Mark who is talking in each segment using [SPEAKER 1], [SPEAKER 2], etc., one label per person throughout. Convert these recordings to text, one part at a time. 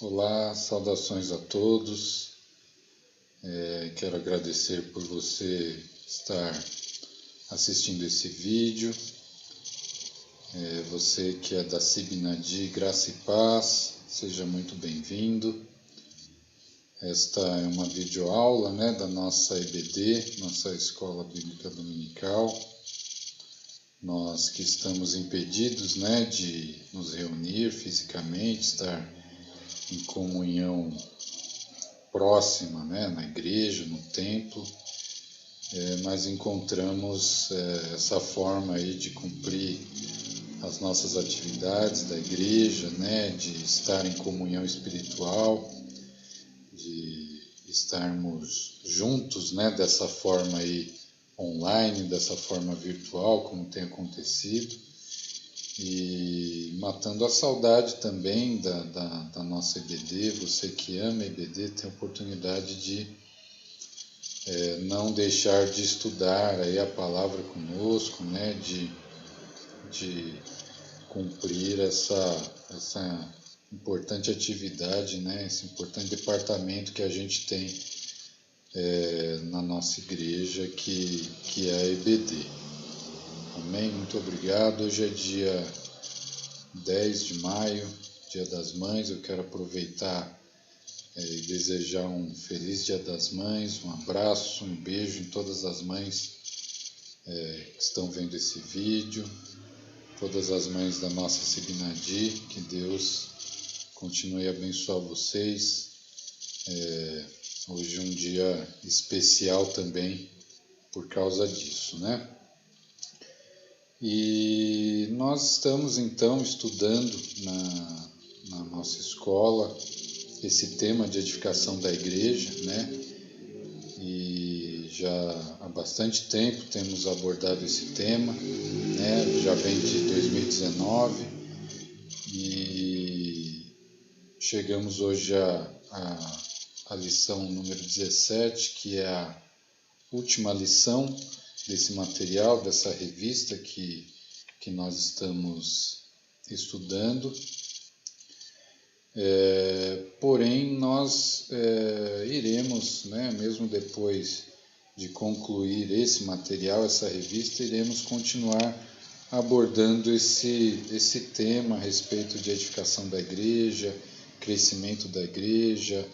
[SPEAKER 1] Olá, saudações a todos. Quero agradecer por você estar assistindo esse vídeo. Você que é da Sibnadi, Graça e Paz, seja muito bem-vindo. Esta é uma videoaula, da nossa EBD, nossa Escola Bíblica Dominical. Nós que estamos impedidos, de nos reunir fisicamente, estar em comunhão próxima, na igreja, no templo, mas encontramos essa forma aí de cumprir as nossas atividades da igreja, de estar em comunhão espiritual, de estarmos juntos, dessa forma aí online, dessa forma virtual, como tem acontecido, e matando a saudade também da nossa EBD. Você que ama a EBD tem a oportunidade de não deixar de estudar aí a palavra conosco, de cumprir essa importante atividade, esse importante departamento que a gente tem na nossa igreja, que é a EBD. Amém? Muito obrigado. Hoje é dia 10 de maio, Dia das Mães. Eu quero aproveitar e desejar um feliz Dia das Mães, um abraço, um beijo em todas as mães que estão vendo esse vídeo, todas as mães da nossa Sibnadi. Que Deus continue a abençoar vocês. Hoje é um dia especial também por causa disso, E nós estamos então estudando na nossa escola esse tema de edificação da igreja, E já há bastante tempo temos abordado esse tema, Já vem de 2019 e chegamos hoje à lição número 17, que é a última lição desse material, dessa revista que nós estamos estudando. Porém, nós iremos, mesmo depois de concluir esse material, essa revista, iremos continuar abordando esse tema a respeito de edificação da igreja, crescimento da igreja,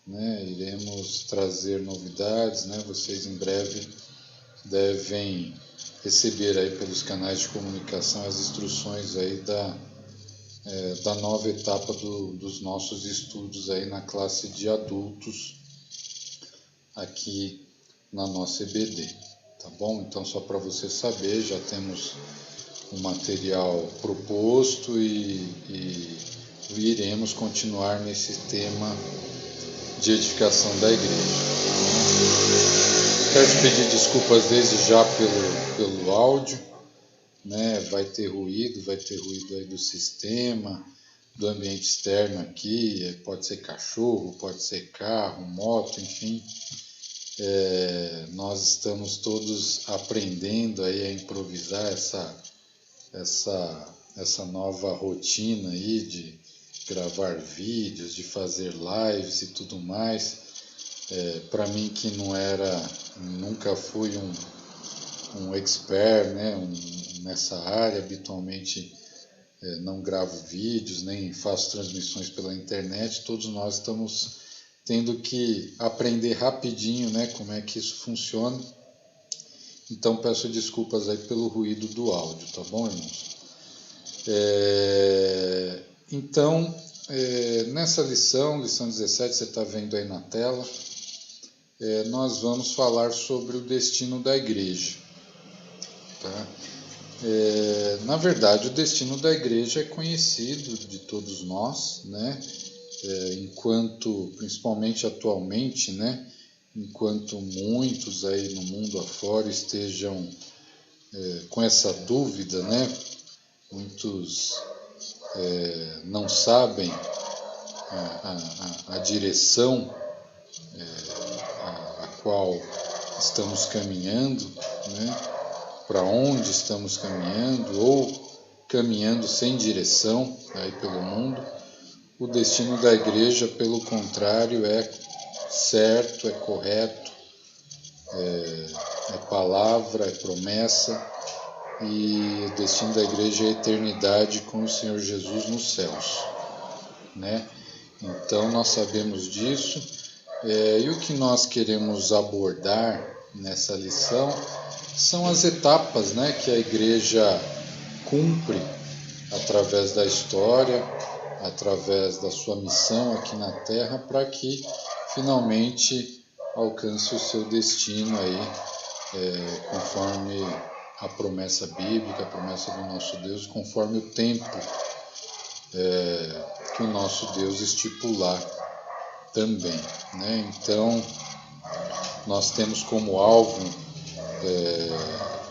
[SPEAKER 1] Iremos trazer novidades, Vocês em breve devem receber aí pelos canais de comunicação as instruções aí da nova etapa dos nossos estudos aí na classe de adultos aqui na nossa EBD, tá bom? Então, só para você saber, já temos um material proposto e iremos continuar nesse tema de edificação da igreja. Quero te pedir desculpas desde já pelo áudio, vai ter ruído aí do sistema, do ambiente externo aqui, pode ser cachorro, pode ser carro, moto, enfim. Nós estamos todos aprendendo aí a improvisar essa nova rotina aí de gravar vídeos, de fazer lives e tudo mais. Para mim que nunca fui um expert, nessa área, habitualmente não gravo vídeos, nem faço transmissões pela internet. Todos nós estamos tendo que aprender rapidinho, como é que isso funciona. Então peço desculpas aí pelo ruído do áudio, tá bom, irmãos? Então, nessa lição 17, você está vendo aí na tela, nós vamos falar sobre o destino da igreja, tá? Na verdade, o destino da igreja é conhecido de todos nós, principalmente atualmente, enquanto muitos aí no mundo afora estejam com essa dúvida, muitos não sabem a direção a qual estamos caminhando, para onde estamos caminhando, ou caminhando sem direção aí pelo mundo. o destino da igreja, pelo contrário, é certo, é correto, é palavra, é promessa, e o destino da igreja é a eternidade com o Senhor Jesus nos céus, né? Então nós sabemos disso, e o que nós queremos abordar nessa lição são as etapas, né, que a igreja cumpre através da história, através da sua missão aqui na Terra, para que finalmente alcance o seu destino aí, conforme a promessa bíblica, a promessa do nosso Deus, conforme o tempo que o nosso Deus estipular também, né? Então, nós temos como alvo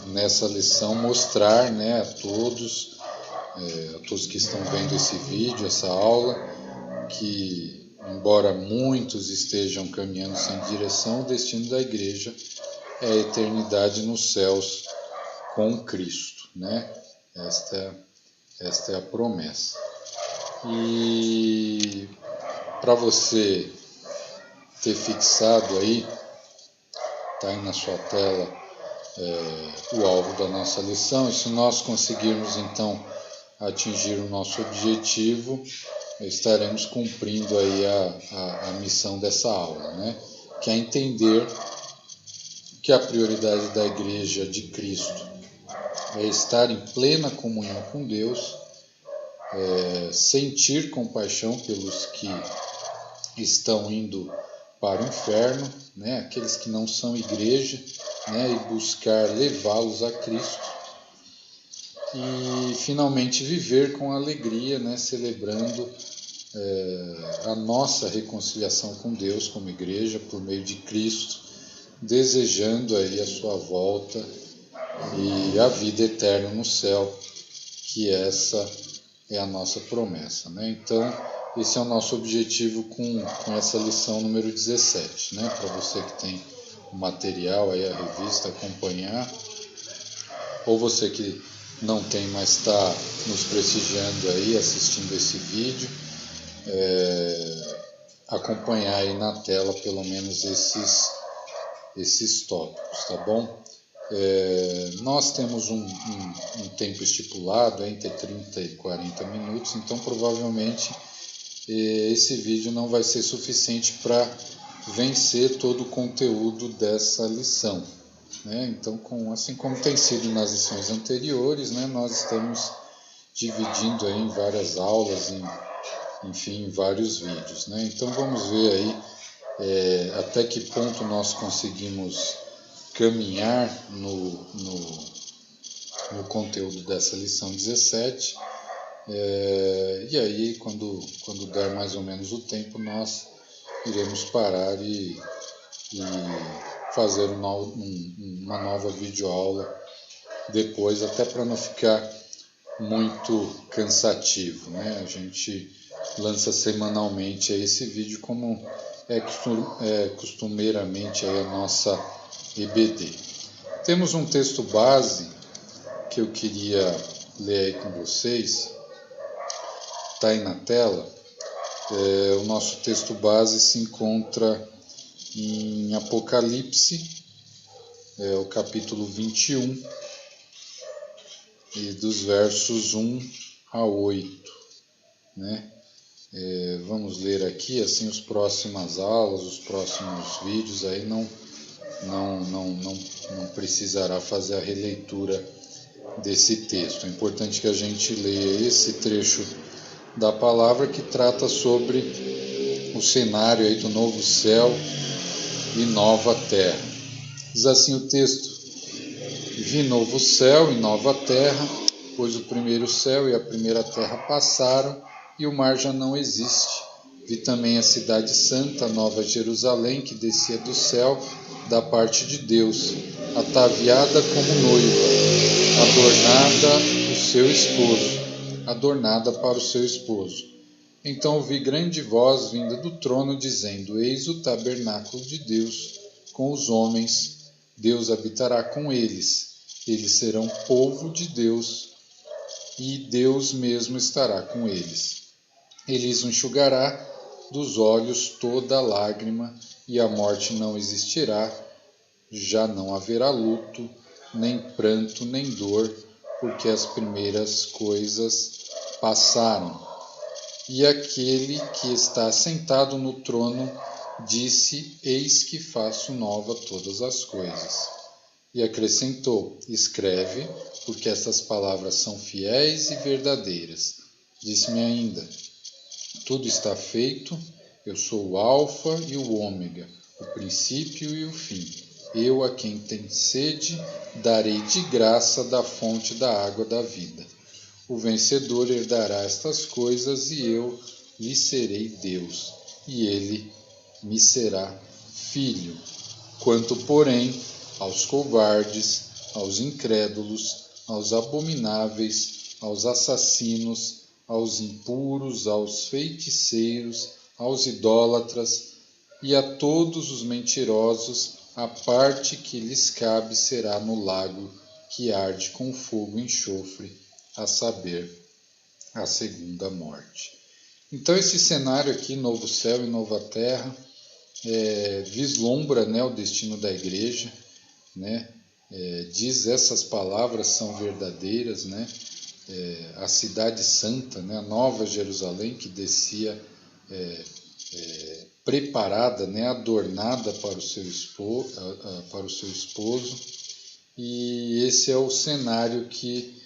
[SPEAKER 1] nessa lição mostrar, né, a todos que estão vendo esse vídeo, essa aula, que embora muitos estejam caminhando sem direção, o destino da igreja é a eternidade nos céus com Cristo, né? Esta é a promessa. E para você ter fixado aí, está aí na sua tela o alvo da nossa lição, e se nós conseguirmos então atingir o nosso objetivo, estaremos cumprindo aí a missão dessa aula, né? Que é entender que a prioridade da igreja de Cristo é estar em plena comunhão com Deus, sentir compaixão pelos que estão indo para o inferno, né? Aqueles que não são igreja, né? E buscar levá-los a Cristo. E finalmente viver com alegria, né? Celebrando a nossa reconciliação com Deus como igreja por meio de Cristo, desejando aí a sua volta e a vida eterna no céu, que essa é a nossa promessa, né? Então, esse é o nosso objetivo com essa lição número 17, né? Para você que tem o material aí, a revista, acompanhar, ou você que não tem, mas está nos prestigiando aí, assistindo esse vídeo, acompanhar aí na tela pelo menos esses tópicos, tá bom? Nós temos um tempo estipulado entre 30 e 40 minutos, então provavelmente esse vídeo não vai ser suficiente para vencer todo o conteúdo dessa lição, né? Então, assim como tem sido nas lições anteriores, né, nós estamos dividindo aí em várias aulas, enfim, em vários vídeos, né? Então vamos ver aí até que ponto nós conseguimos caminhar no conteúdo dessa lição 17, e aí quando der mais ou menos o tempo, nós iremos parar e fazer uma nova videoaula depois, até para não ficar muito cansativo, né? A gente lança semanalmente esse vídeo como é costumeiramente aí a nossa EBD. Temos um texto base que eu queria ler aí com vocês, está aí na tela. O nosso texto base se encontra em Apocalipse, o capítulo 21, e dos versos 1 a 8, né? Vamos ler aqui, assim as próximas aulas, os próximos vídeos aí não precisará fazer a releitura desse texto. É importante que a gente leia esse trecho da palavra que trata sobre o cenário aí do novo céu e nova terra. Diz assim o texto: Vi novo céu e nova terra, pois o primeiro céu e a primeira terra passaram e o mar já não existe. Vi também a cidade santa, Nova Jerusalém, que descia do céu da parte de Deus, ataviada como noiva, adornada para o seu esposo. Então ouvi grande voz vinda do trono, dizendo: Eis o tabernáculo de Deus com os homens, Deus habitará com eles, eles serão povo de Deus, e Deus mesmo estará com eles. e lhes enxugará dos olhos toda lágrima, e a morte não existirá, já não haverá luto, nem pranto, nem dor, porque as primeiras coisas passaram. E aquele que está sentado no trono disse: Eis que faço nova todas as coisas. E acrescentou: Escreve, porque estas palavras são fiéis e verdadeiras. Disse-me ainda: Tudo está feito, eu sou o Alfa e o Ômega, o princípio e o fim. Eu, a quem tem sede, darei de graça da fonte da água da vida. O vencedor herdará estas coisas, e eu lhe serei Deus, e ele me será filho. Quanto, porém, aos covardes, aos incrédulos, aos abomináveis, aos assassinos, aos impuros, aos feiticeiros, aos idólatras e a todos os mentirosos, a parte que lhes cabe será no lago que arde com fogo e enxofre, a saber, a segunda morte. Então esse cenário aqui, novo céu e nova terra, vislumbra, né, o destino da igreja, né? Diz essas palavras são verdadeiras, né? A cidade santa, né, a nova Jerusalém que descia preparada, né, adornada para o seu esposo, e esse é o cenário que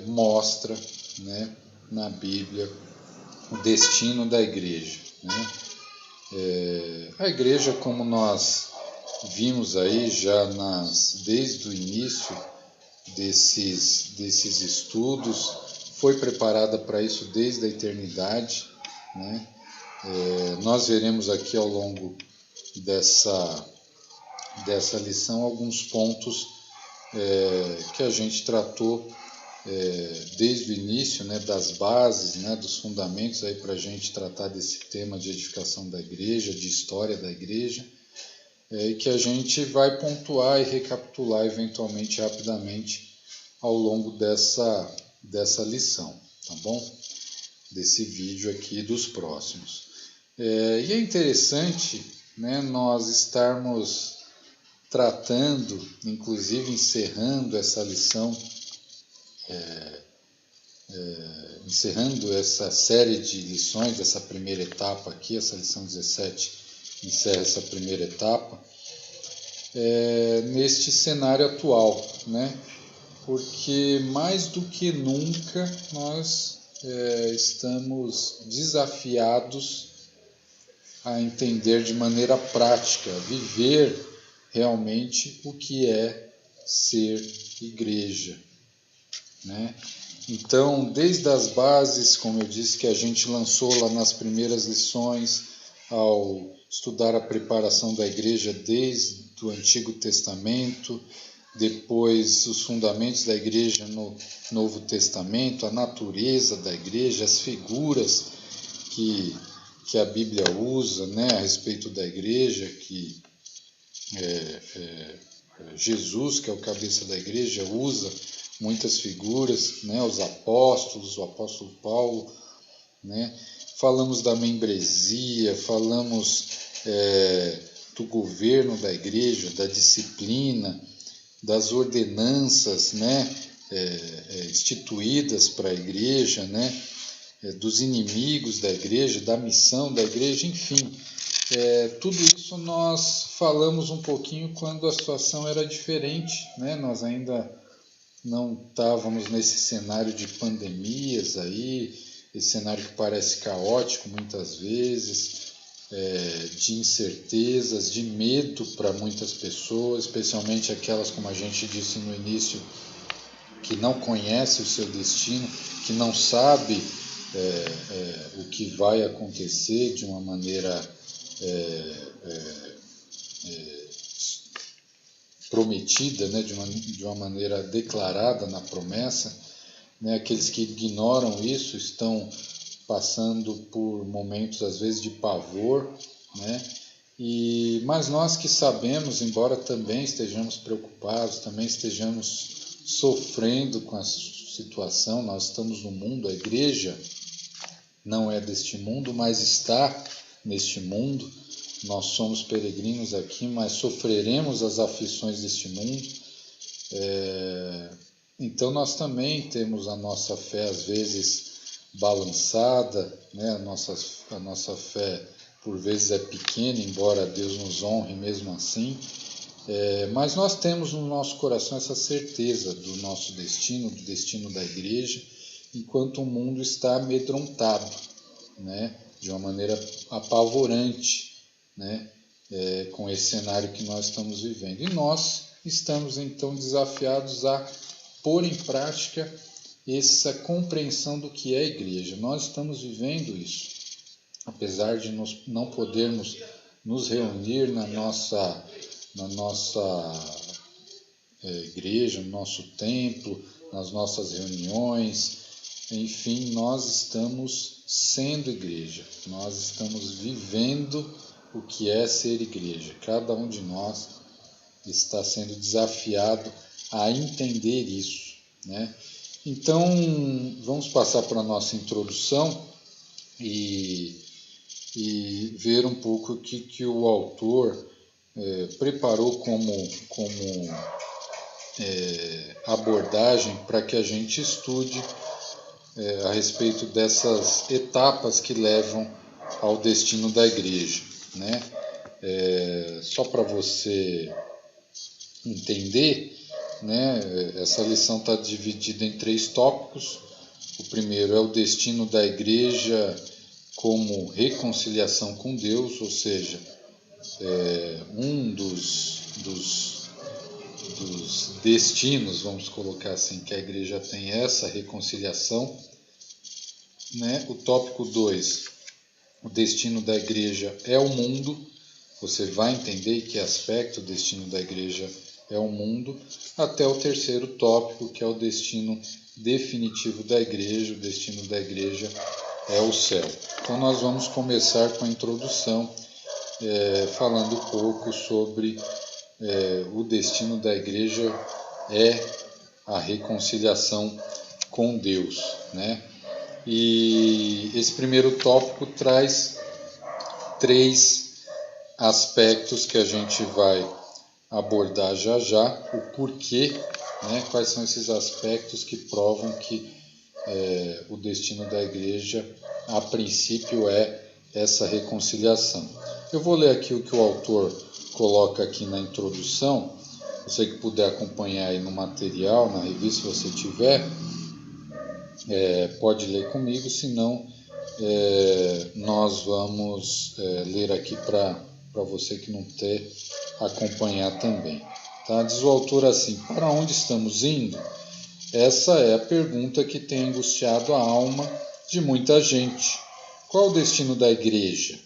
[SPEAKER 1] mostra, né, na Bíblia o destino da igreja, né? A igreja, como nós vimos aí já desde o início desses estudos, foi preparada para isso desde a eternidade, né? Nós veremos aqui ao longo dessa lição alguns pontos que a gente tratou desde o início, né, das bases, né, dos fundamentos aí para a gente tratar desse tema de edificação da igreja, de história da igreja, e que a gente vai pontuar e recapitular eventualmente rapidamente ao longo dessa lição, tá bom? Desse vídeo aqui e dos próximos. E é interessante, né, nós estarmos tratando, inclusive encerrando essa lição, encerrando essa série de lições, essa primeira etapa aqui, essa lição 17 encerra essa primeira etapa, neste cenário atual, né? Porque mais do que nunca nós estamos desafiados a entender de maneira prática, viver realmente o que é ser igreja, né? Então, desde as bases, como eu disse, que a gente lançou lá nas primeiras lições, ao estudar a preparação da igreja desde o Antigo Testamento, depois os fundamentos da igreja no Novo Testamento, a natureza da igreja, as figuras que a Bíblia usa, né, a respeito da igreja, que Jesus, que é o cabeça da igreja, usa muitas figuras, né, os apóstolos, o apóstolo Paulo, né? Falamos da membresia, falamos do governo da igreja, da disciplina, das ordenanças, né, instituídas para a igreja, né, dos inimigos da igreja, da missão da igreja, enfim. Tudo isso nós falamos um pouquinho quando a situação era diferente, né? Nós ainda não estávamos nesse cenário de pandemias aí, esse cenário que parece caótico muitas vezes, de incertezas, de medo para muitas pessoas, especialmente aquelas, como a gente disse no início, que não conhece o seu destino, que não sabe o que vai acontecer de uma maneira prometida, né, de uma maneira declarada na promessa, né? Aqueles que ignoram isso estão passando por momentos às vezes de pavor, né? Mas nós que sabemos, embora também estejamos preocupados, também estejamos sofrendo com a situação, nós estamos no mundo, a igreja não é deste mundo, mas está neste mundo. Nós somos peregrinos aqui, mas sofreremos as aflições deste mundo. Então nós também temos a nossa fé às vezes balançada, né? A nossa fé por vezes é pequena, embora Deus nos honre mesmo assim. Mas nós temos no nosso coração essa certeza do nosso destino, do destino da igreja, enquanto o mundo está amedrontado, né? De uma maneira apavorante, né? Com esse cenário que nós estamos vivendo. E nós estamos então desafiados a pôr em prática essa compreensão do que é a igreja. Nós estamos vivendo isso, apesar de nós não podermos nos reunir na nossa igreja, no nosso templo, nas nossas reuniões, enfim, nós estamos sendo igreja, nós estamos vivendo o que é ser igreja. Cada um de nós está sendo desafiado a entender isso, né? Então, vamos passar para a nossa introdução e ver um pouco o que o autor preparou como abordagem para que a gente estude a respeito dessas etapas que levam ao destino da igreja, né? Só para você entender, né? Essa lição está dividida em 3 tópicos. O primeiro é o destino da igreja como reconciliação com Deus, ou seja, um dos destinos, vamos colocar assim, que a igreja tem essa reconciliação, né? O tópico 2, o destino da igreja é o mundo. Você vai entender que aspecto o destino da igreja é o mundo, até o terceiro tópico, que é o destino definitivo da igreja. O destino da igreja é o céu. Então nós vamos começar com a introdução, falando um pouco sobre o destino da igreja é a reconciliação com Deus, né? E esse primeiro tópico traz 3 aspectos que a gente vai abordar já já, o porquê, né? Quais são esses aspectos que provam que o destino da igreja, a princípio, é essa reconciliação. Eu vou ler aqui o que o autor coloca aqui na introdução. Você que puder acompanhar aí no material, na revista, se você tiver, pode ler comigo, senão nós vamos ler aqui para você que não ter, acompanhar também. Tá? Diz o autor assim: para onde estamos indo? Essa é a pergunta que tem angustiado a alma de muita gente. Qual o destino da igreja?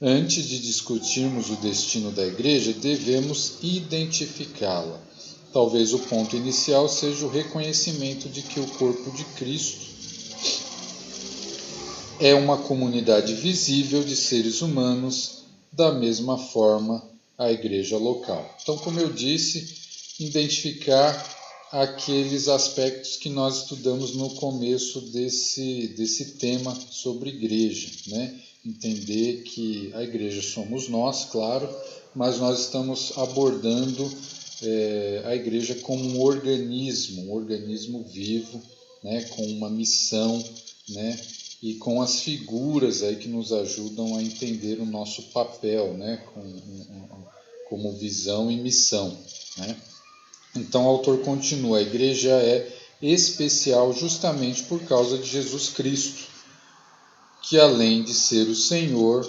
[SPEAKER 1] Antes de discutirmos o destino da igreja, devemos identificá-la. Talvez o ponto inicial seja o reconhecimento de que o corpo de Cristo é uma comunidade visível de seres humanos, da mesma forma a igreja local. Então, como eu disse, identificar aqueles aspectos que nós estudamos no começo desse tema sobre igreja, né? Entender que a igreja somos nós, claro, mas nós estamos abordando a igreja como um organismo vivo, né? Com uma missão, né? E com as figuras aí que nos ajudam a entender o nosso papel, né? Como visão e missão, né? Então o autor continua: a igreja é especial justamente por causa de Jesus Cristo, que além de ser o Senhor,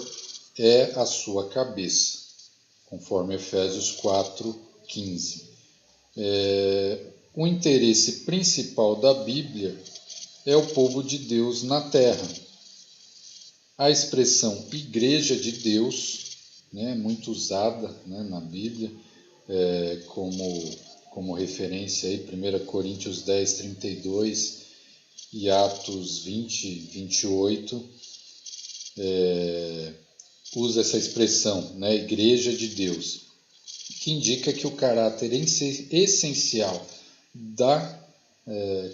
[SPEAKER 1] é a sua cabeça, conforme Efésios 4:15. O interesse principal da Bíblia é o povo de Deus na terra. A expressão Igreja de Deus, né, muito usada, né, na Bíblia, como referência aí, 1 Coríntios 10:32 e Atos 20:28, usa essa expressão, né, Igreja de Deus, que indica que o caráter essencial da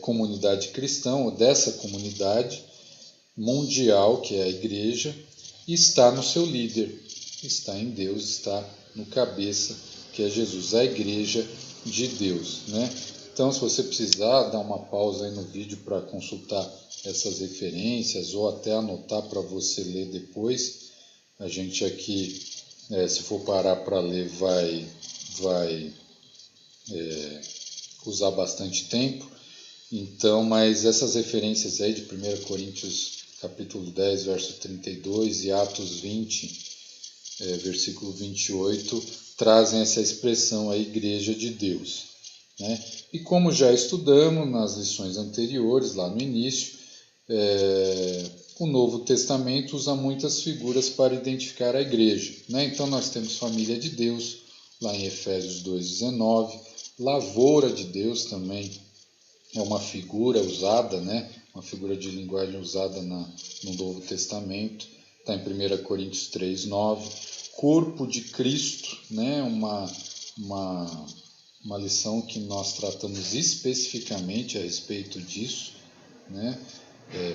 [SPEAKER 1] comunidade cristã, ou dessa comunidade, mundial, que é a igreja, está no seu líder, está em Deus, está no cabeça, que é Jesus, a igreja de Deus, né? Então, se você precisar, dar uma pausa aí no vídeo para consultar essas referências ou até anotar para você ler depois. A gente aqui, se for parar para ler, vai usar bastante tempo. Então, mas essas referências aí de 1 Coríntios capítulo 10, verso 32 e Atos 20, versículo 28, trazem essa expressão, a igreja de Deus, né? E como já estudamos nas lições anteriores, lá no início, o Novo Testamento usa muitas figuras para identificar a igreja, né? Então nós temos família de Deus, lá em Efésios 2,19, lavoura de Deus também é uma figura usada, né? Uma figura de linguagem usada no Novo Testamento, está em 1 Coríntios 3,9, corpo de Cristo, né? Uma lição que nós tratamos especificamente a respeito disso, né?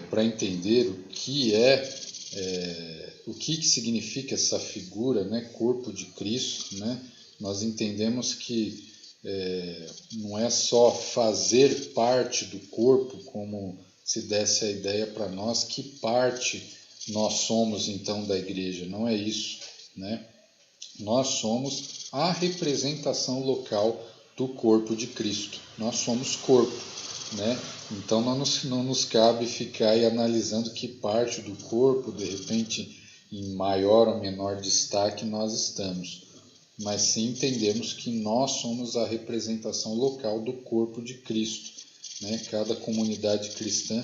[SPEAKER 1] Para entender o que significa essa figura, né? Corpo de Cristo, né? Nós entendemos que não é só fazer parte do corpo, como se desse a ideia para nós que parte nós somos então da igreja, não é isso, né? Nós somos a representação local do corpo de Cristo, nós somos corpo, né? Então não nos cabe ficar aí analisando que parte do corpo, de repente, em maior ou menor destaque nós estamos, mas sim entendemos que nós somos a representação local do corpo de Cristo, né? Cada comunidade cristã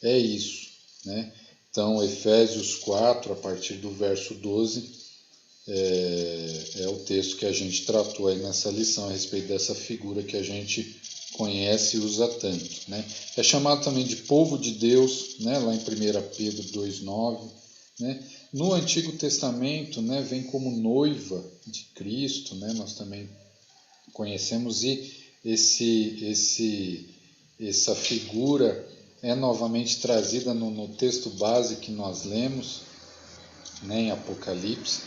[SPEAKER 1] é isso, né? Então, Efésios 4, a partir do verso 12, é o texto que a gente tratou aí nessa lição a respeito dessa figura que a gente conhece e usa tanto, né? É chamado também de povo de Deus, né? Lá em 1 Pedro 2,9, né? No Antigo Testamento, né, vem como noiva de Cristo, né? Nós também conhecemos, e essa figura é novamente trazida no texto base que nós lemos, né, em Apocalipse.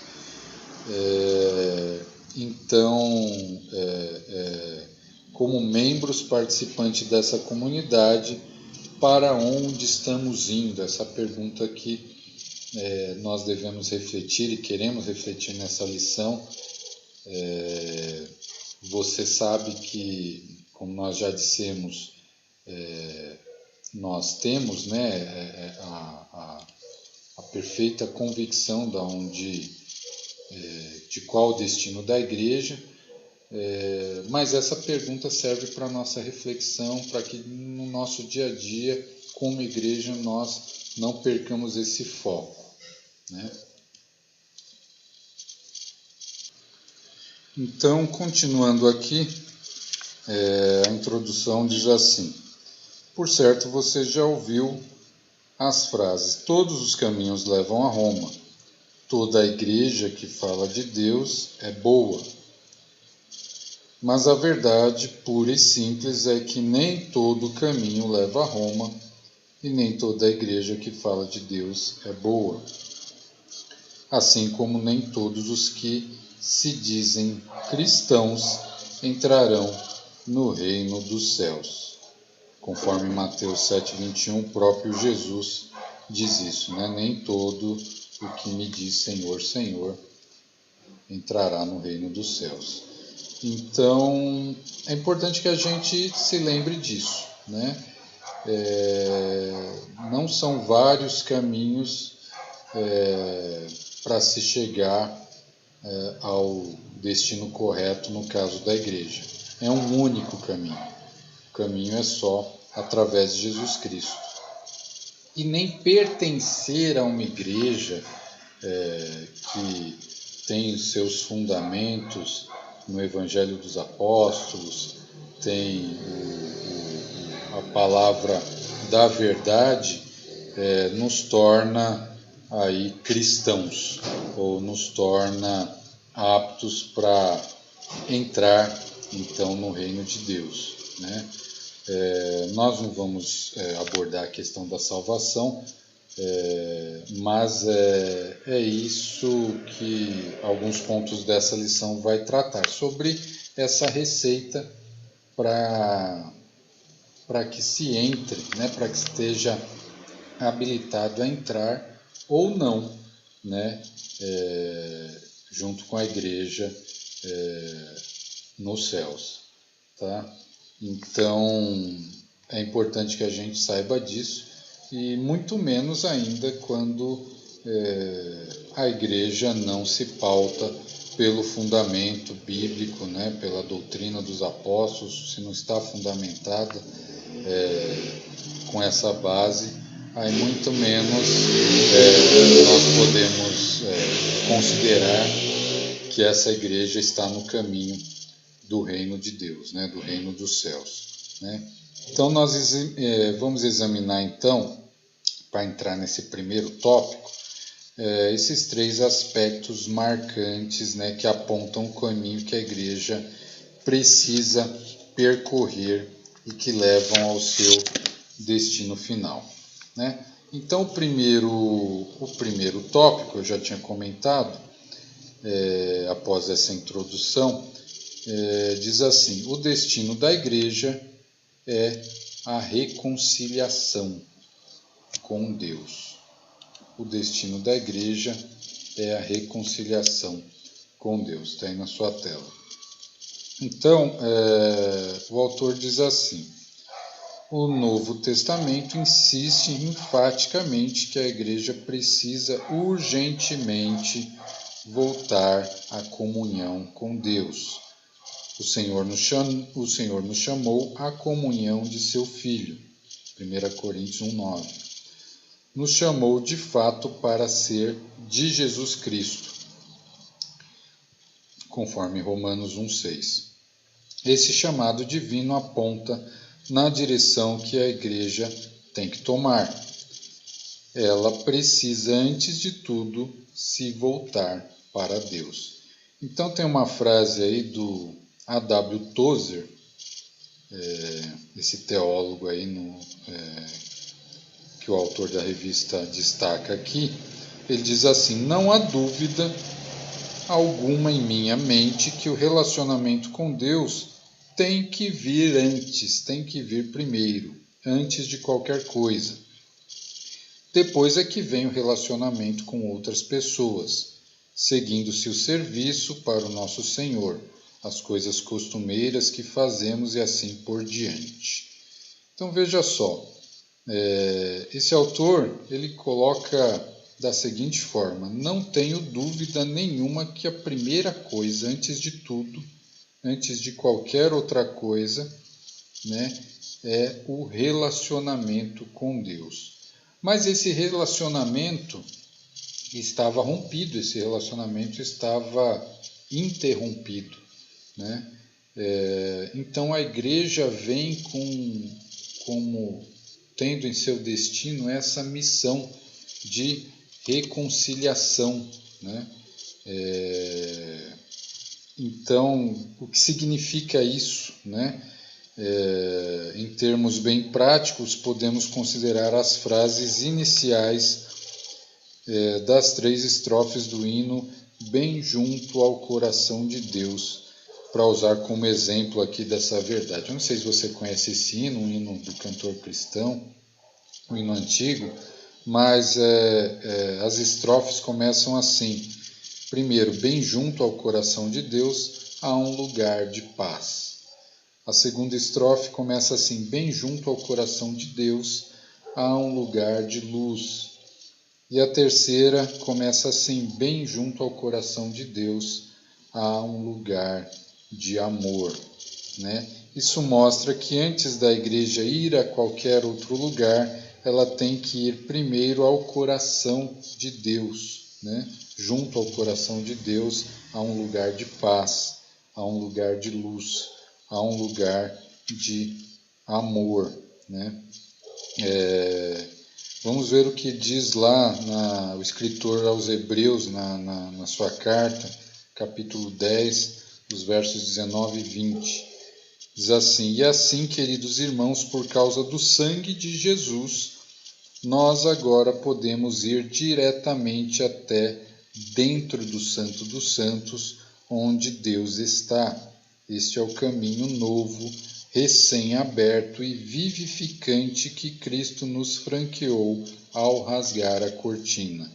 [SPEAKER 1] Então, como membros participantes dessa comunidade, para onde estamos indo? Essa pergunta que nós devemos refletir e queremos refletir nessa lição. Você sabe que, como nós já dissemos, nós temos, né, a perfeita convicção de qual o destino da igreja, mas essa pergunta serve para a nossa reflexão, para que no nosso dia a dia, como igreja, nós não percamos esse foco, né? Então, continuando aqui, a introdução diz assim: por certo, você já ouviu as frases: todos os caminhos levam a Roma, toda a igreja que fala de Deus é boa. Mas a verdade pura e simples é que nem todo caminho leva a Roma e nem toda a igreja que fala de Deus é boa. Assim como nem todos os que se dizem cristãos entrarão no reino dos céus. Conforme Mateus 7,21, o próprio Jesus diz isso, né? Nem todo o que me diz Senhor, Senhor entrará no reino dos céus. Então, é importante que a gente se lembre disso, né? Não são vários caminhos para se chegar ao destino correto no caso da igreja. É um único caminho. O caminho é só através de Jesus Cristo. E nem pertencer a uma igreja que tem os seus fundamentos no Evangelho dos Apóstolos, tem a palavra da verdade, nos torna aí cristãos, ou nos torna aptos para entrar então no reino de Deus, né? Nós não vamos abordar a questão da salvação, Mas é isso que alguns pontos dessa lição vai tratar, sobre essa receita para que se entre, né, para que esteja habilitado a entrar ou não, né, junto com a igreja nos céus, tá? Então é importante que a gente saiba disso, e muito menos ainda quando a igreja não se pauta pelo fundamento bíblico, né, pela doutrina dos apóstolos, se não está fundamentada com essa base, aí muito menos nós podemos considerar que essa igreja está no caminho do reino de Deus, né, do reino dos céus, né? Então nós vamos examinar então, para entrar nesse primeiro tópico, esses 3 aspectos marcantes, né, que apontam o caminho que a igreja precisa percorrer e que levam ao seu destino final, né? Então o primeiro tópico, eu já tinha comentado após essa introdução, diz assim: o destino da igreja é a reconciliação com Deus. O destino da igreja é a reconciliação com Deus. Está aí na sua tela. Então, o autor diz assim: o Novo Testamento insiste enfaticamente que a igreja precisa urgentemente voltar à comunhão com Deus. O Senhor nos chamou à comunhão de seu Filho. 1 Coríntios 1:9. Nos chamou de fato para ser de Jesus Cristo, conforme Romanos 1:6. Esse chamado divino aponta na direção que a igreja tem que tomar. Ela precisa, antes de tudo, se voltar para Deus. Então tem uma frase aí do A.W. Tozer, esse teólogo aí que o autor da revista destaca aqui. Ele diz assim: não há dúvida alguma em minha mente que o relacionamento com Deus tem que vir antes, tem que vir primeiro, antes de qualquer coisa. Depois é que vem o relacionamento com outras pessoas, seguindo-se o serviço para o nosso Senhor, as coisas costumeiras que fazemos e assim por diante. Então veja só, esse autor ele coloca da seguinte forma: não tenho dúvida nenhuma que a primeira coisa, antes de tudo, antes de qualquer outra coisa, né, é o relacionamento com Deus. Mas esse relacionamento estava rompido, esse relacionamento estava interrompido, né? Então a igreja vem como tendo em seu destino essa missão de reconciliação, né? Então, o que significa isso, né? Em termos bem práticos, podemos considerar as frases iniciais das 3 estrofes do hino Bem Junto ao Coração de Deus, para usar como exemplo aqui dessa verdade. Eu não sei se você conhece esse hino, um hino do cantor cristão, um hino antigo, mas as estrofes começam assim: primeiro, bem junto ao coração de Deus há um lugar de paz. A segunda estrofe começa assim: bem junto ao coração de Deus há um lugar de luz. E a terceira começa assim: bem junto ao coração de Deus há um lugar de amor, né? Isso mostra que antes da igreja ir a qualquer outro lugar, ela tem que ir primeiro ao coração de Deus, né? Junto ao coração de Deus há um lugar de paz, há um lugar de luz, há um lugar de amor, né? Vamos ver o que diz lá o escritor aos Hebreus na sua carta, capítulo 10, os versos 19 e 20. Diz assim: e assim, queridos irmãos, por causa do sangue de Jesus, nós agora podemos ir diretamente até dentro do Santo dos Santos, onde Deus está. Este é o caminho novo, recém-aberto e vivificante que Cristo nos franqueou ao rasgar a cortina,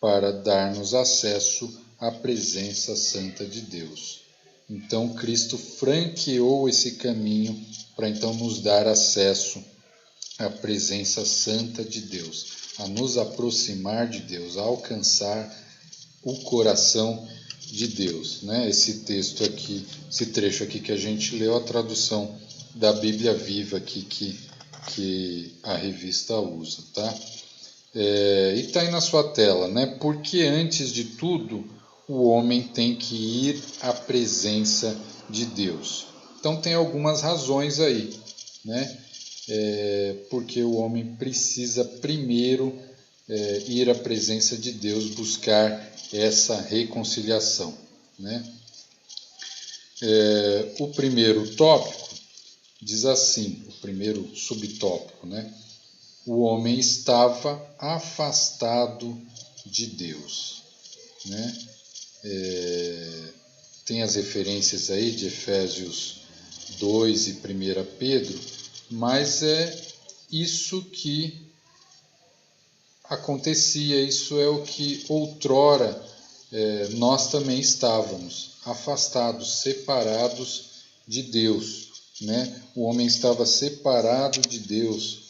[SPEAKER 1] para dar-nos acesso à presença santa de Deus. Então, Cristo franqueou esse caminho para então nos dar acesso à presença santa de Deus, a nos aproximar de Deus, a alcançar o coração de Deus, né? Esse texto aqui, esse trecho aqui que a gente leu, a tradução da Bíblia Viva aqui que a revista usa, tá? E está aí na sua tela, né? Porque antes de tudo, o homem tem que ir à presença de Deus. Então tem algumas razões aí, né? Porque o homem precisa primeiro ir à presença de Deus, buscar essa reconciliação, né? O primeiro tópico diz assim, o primeiro subtópico, né? O homem estava afastado de Deus, né? Tem as referências aí de Efésios 2 e 1 Pedro, mas é isso que acontecia, isso é o que outrora nós também estávamos, afastados, separados de Deus, né? O homem estava separado de Deus,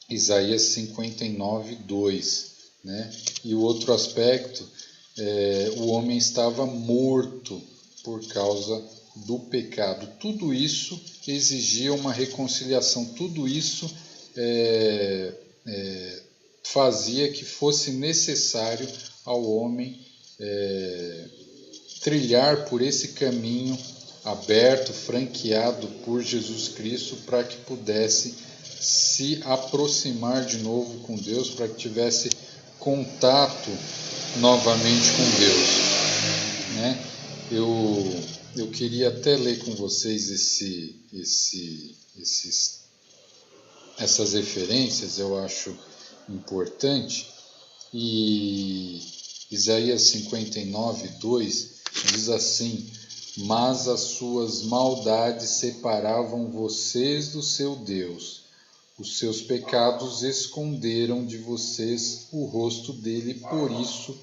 [SPEAKER 1] Isaías 59, 2, né? E o outro aspecto, o homem estava morto por causa do pecado. Tudo isso exigia uma reconciliação, tudo isso fazia que fosse necessário ao homem trilhar por esse caminho aberto, franqueado por Jesus Cristo, para que pudesse se aproximar de novo com Deus, para que tivesse contato novamente com Deus, né? Eu queria até ler com vocês essas referências, eu acho importante. E Isaías 59, 2 diz assim: mas as suas maldades separavam vocês do seu Deus, os seus pecados esconderam de vocês o rosto dele, por isso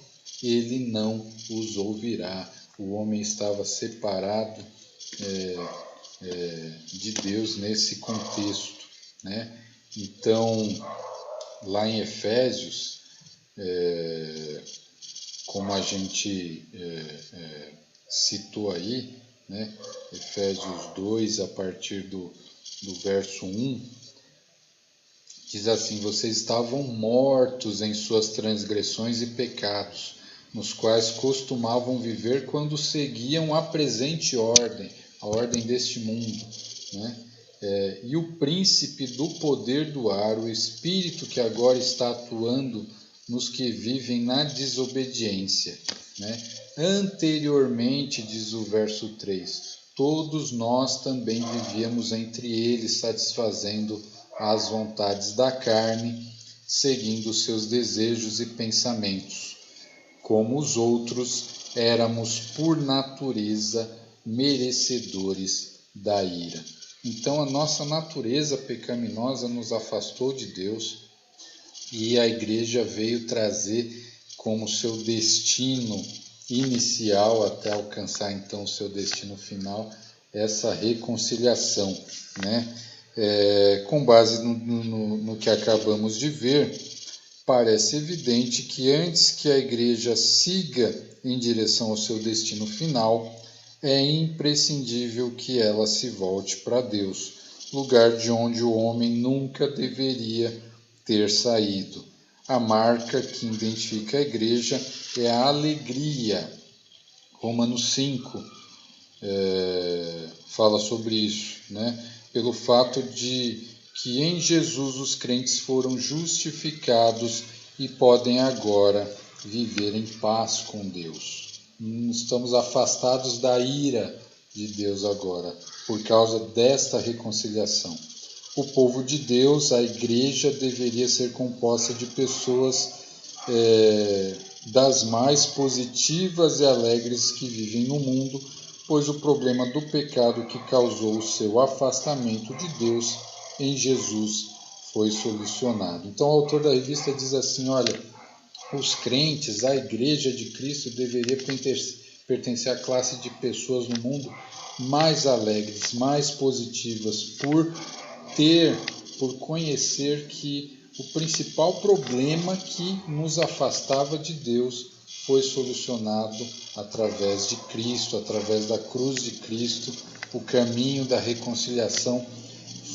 [SPEAKER 1] ele não os ouvirá. O homem estava separado de Deus nesse contexto, né? Então, lá em Efésios, como a gente citou aí, né? Efésios 2, a partir do verso 1, diz assim: vocês estavam mortos em suas transgressões e pecados, nos quais costumavam viver quando seguiam a presente ordem, a ordem deste mundo, né? E o príncipe do poder do ar, o espírito que agora está atuando nos que vivem na desobediência, né? Anteriormente, diz o verso 3, todos nós também vivíamos entre eles, satisfazendo as vontades da carne, seguindo os seus desejos e pensamentos. Como os outros, éramos por natureza merecedores da ira. Então a nossa natureza pecaminosa nos afastou de Deus, e a igreja veio trazer como seu destino inicial, até alcançar então o seu destino final, essa reconciliação, né? Com base no que acabamos de ver, parece evidente que antes que a igreja siga em direção ao seu destino final, é imprescindível que ela se volte para Deus, lugar de onde o homem nunca deveria ter saído. A marca que identifica a igreja é a alegria. Romanos 5 fala sobre isso, né? Pelo fato de que em Jesus os crentes foram justificados e podem agora viver em paz com Deus. Estamos afastados da ira de Deus agora, por causa desta reconciliação. o povo de Deus, a igreja, deveria ser composta de pessoas das mais positivas e alegres que vivem no mundo, pois o problema do pecado que causou o seu afastamento de Deus em Jesus foi solucionado. Então o autor da revista diz assim, olha, os crentes, a igreja de Cristo deveria pertencer à classe de pessoas no mundo mais alegres, mais positivas, por conhecer que o principal problema que nos afastava de Deus foi solucionado através de Cristo, através da cruz de Cristo. O caminho da reconciliação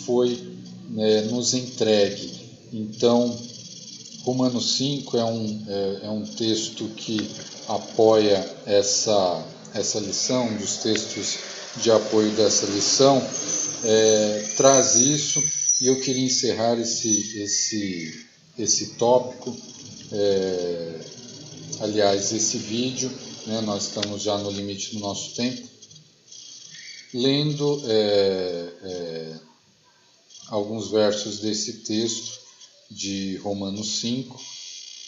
[SPEAKER 1] foi nos entregue. Então, Romanos 5 é um texto que apoia essa lição, um dos textos de apoio dessa lição, traz isso, e eu queria encerrar esse tópico, aliás, esse vídeo, né, nós estamos já no limite do nosso tempo, lendo alguns versos desse texto de Romanos 5,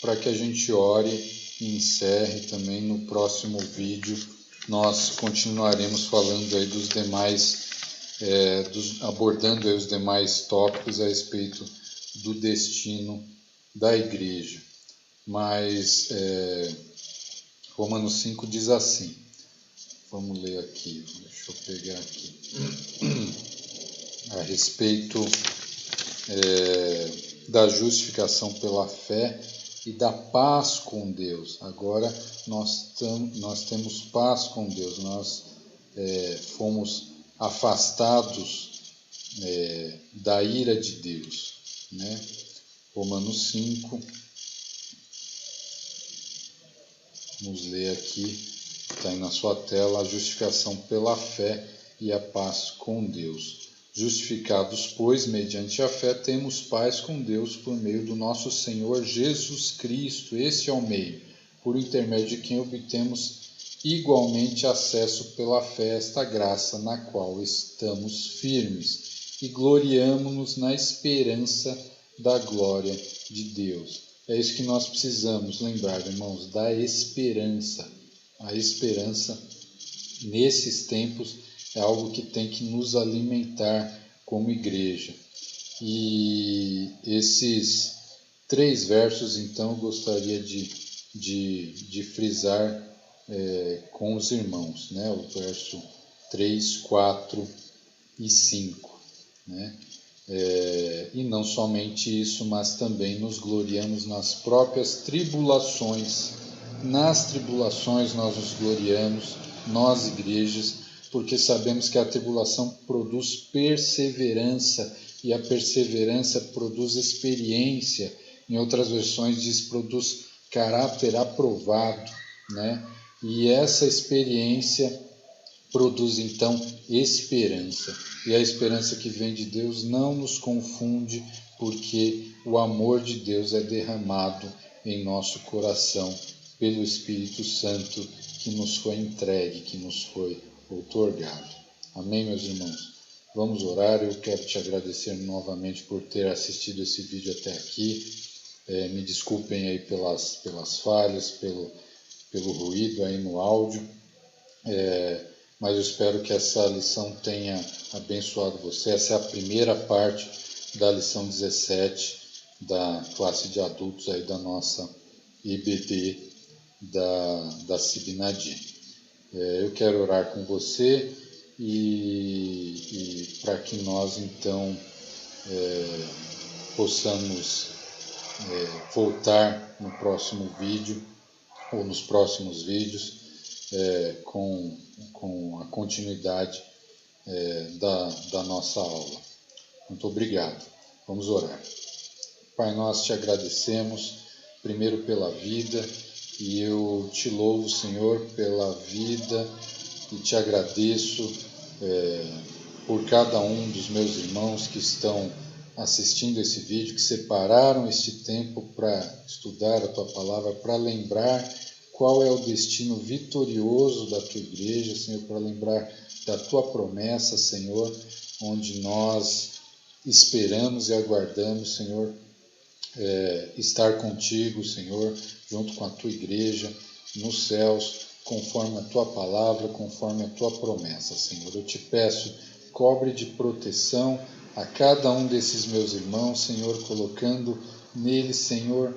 [SPEAKER 1] para que a gente ore e encerre também. No próximo vídeo nós continuaremos falando aí dos demais, abordando aí os demais tópicos a respeito do destino da igreja. Mas Romanos 5 diz assim, vamos ler aqui, deixa eu pegar aqui, a respeito da justificação pela fé e da paz com Deus. Agora nós temos paz com Deus, nós fomos afastados da ira de Deus, né? Romanos 5, vamos ler aqui, está aí na sua tela, a justificação pela fé e a paz com Deus. Justificados, pois, mediante a fé, temos paz com Deus por meio do nosso Senhor Jesus Cristo. Esse é o meio, por intermédio de quem obtemos igualmente acesso pela fé a esta graça na qual estamos firmes e gloriamo-nos na esperança da glória de Deus. É isso que nós precisamos lembrar, irmãos, da esperança. A esperança nesses tempos é algo que tem que nos alimentar como igreja. E esses 3 versos, então, eu gostaria de frisar com os irmãos, né? O verso 3, 4 e 5. Né? E não somente isso, mas também nos gloriamos nas próprias tribulações. Nas tribulações nós nos gloriamos, nós igrejas, porque sabemos que a tribulação produz perseverança, e a perseverança produz experiência. Em outras versões diz produz caráter aprovado, né? E essa experiência produz então esperança. E a esperança que vem de Deus não nos confunde, porque o amor de Deus é derramado em nosso coração pelo Espírito Santo que nos foi entregue, que nos foi outorgado. Amém, meus irmãos? Vamos orar. Eu quero te agradecer novamente por ter assistido esse vídeo até aqui. Me desculpem aí pelas falhas, pelo ruído aí no áudio, mas eu espero que essa lição tenha abençoado você. Essa é a primeira parte da lição 17 da classe de adultos aí da nossa IBD da Sibinadim. Eu quero orar com você e para que nós então possamos voltar no próximo vídeo ou nos próximos vídeos com a continuidade da nossa aula. Muito obrigado. Vamos orar. Pai, nós te agradecemos primeiro pela vida, e eu te louvo, Senhor, pela vida, e te agradeço por cada um dos meus irmãos que estão assistindo esse vídeo, que separaram este tempo para estudar a Tua Palavra, para lembrar qual é o destino vitorioso da Tua Igreja, Senhor, para lembrar da Tua promessa, Senhor, onde nós esperamos e aguardamos, Senhor, estar contigo, Senhor, junto com a tua igreja, nos céus, conforme a tua palavra, conforme a tua promessa, Senhor. Eu te peço, cobre de proteção a cada um desses meus irmãos, Senhor, colocando neles, Senhor,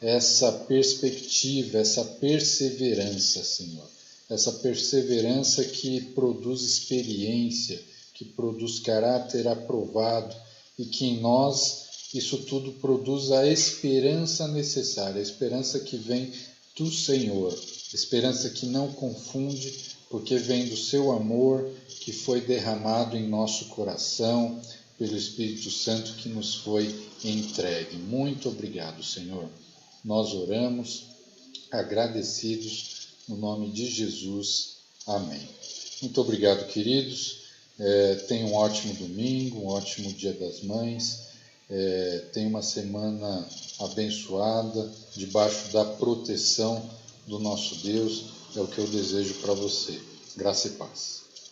[SPEAKER 1] essa perspectiva, essa perseverança, Senhor. Essa perseverança que produz experiência, que produz caráter aprovado e que em nós isso tudo produz a esperança necessária, a esperança que vem do Senhor, esperança que não confunde, porque vem do seu amor que foi derramado em nosso coração pelo Espírito Santo que nos foi entregue. Muito obrigado, Senhor. Nós oramos agradecidos no nome de Jesus. Amém. Muito obrigado, queridos. Tenham um ótimo domingo, um ótimo Dia das Mães. Tenha uma semana abençoada, debaixo da proteção do nosso Deus. É o que eu desejo para você. Graça e paz.